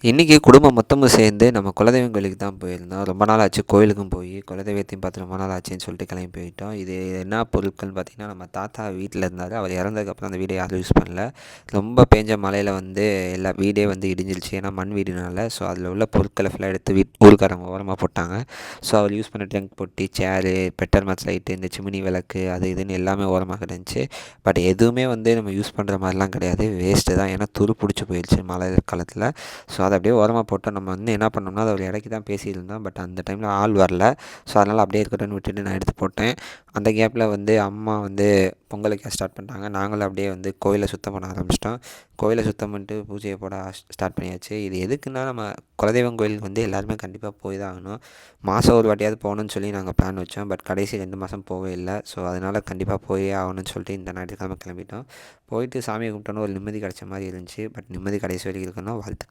இன்றைக்கி குடும்பம் மொத்தமும் சேர்ந்து நம்ம குலதெய்வம் கோயிலுக்கு தான் போயிருந்தோம். ரொம்ப நாள் ஆச்சு கோயிலுக்கும் போய், குலதெய்வத்தையும் பார்த்து ரொம்ப நாள் ஆச்சுன்னு சொல்லிட்டு கிளம்பி போயிட்டோம். இது என்ன பொருட்கள்னு பார்த்திங்கன்னா, நம்ம தாத்தா வீட்டில் இருந்தார். அவர் இறந்ததுக்கப்புறம் அந்த வீடை யாரும் யூஸ் பண்ணல. ரொம்ப பேஞ்ச மழையில் வந்து எல்லா வீடே வந்து இடிஞ்சிருச்சு. ஏன்னா மண் வீடுனால. ஸோ அதில் உள்ள பொருட்களை ஃபுல்லாக எடுத்து ஊருக்காரங்க ஓரமாக போட்டாங்க. ஸோ அவர் யூஸ் பண்ண ட்ரங்க் பொட்டி, சேரு, பெட்டர் மேட்ச் லைட்டு, இந்த சிமினி விளக்கு, அது இதுன்னு எல்லாமே ஓரமாக கிடந்துச்சு. பட் எதுவுமே வந்து நம்ம யூஸ் பண்ணுற மாதிரிலாம் கிடையாது. வேஸ்ட்டு தான். ஏன்னா துரு பிடிச்சி போயிடுச்சு மழை காலத்தில். ஸோ அதை அப்படியே ஓரமாக போட்டோம். நம்ம வந்து என்ன பண்ணோம்னா, அதை ஒரு இடைக்கு தான் பேசியிருந்தோம். பட் அந்த டைமில் ஆள் வரல. ஸோ அதனால் அப்படியே இருக்கட்டும்னு விட்டுட்டு நான் எடுத்து போட்டேன். அந்த கேப்பில் வந்து அம்மா வந்து பொங்கல் வைக்க ஸ்டார்ட் பண்ணிட்டாங்க. நாங்களும் அப்படியே வந்து கோயிலை சுத்தம் பண்ண ஆரம்பிச்சிட்டோம். கோயிலை சுத்தம் பண்ணிட்டு பூஜையை போட ஸ்டார்ட் பண்ணியாச்சு. இது எதுக்குன்னா, நம்ம குலதெய்வம் கோயிலுக்கு வந்து எல்லாருமே கண்டிப்பாக போய் தான் ஆகணும். மாதம் ஒரு வாட்டியாவது போகணுன்னு சொல்லி நாங்கள் பிளான் வச்சோம். பட் கடைசி 2 மாதம் போகவே இல்லை. ஸோ அதனால் கண்டிப்பாக போயே ஆகணும்னு சொல்லிட்டு இந்த ஞாயிற்றுக்கிழமை கிளம்பிட்டோம். போயிட்டு சாமியை கும்பிட்டோன்னு ஒரு நிம்மதி கிடைச்ச மாதிரி இருந்துச்சு. பட் நிம்மதி கடைசி வரைக்கும் இருக்கணும். வாழ்த்து.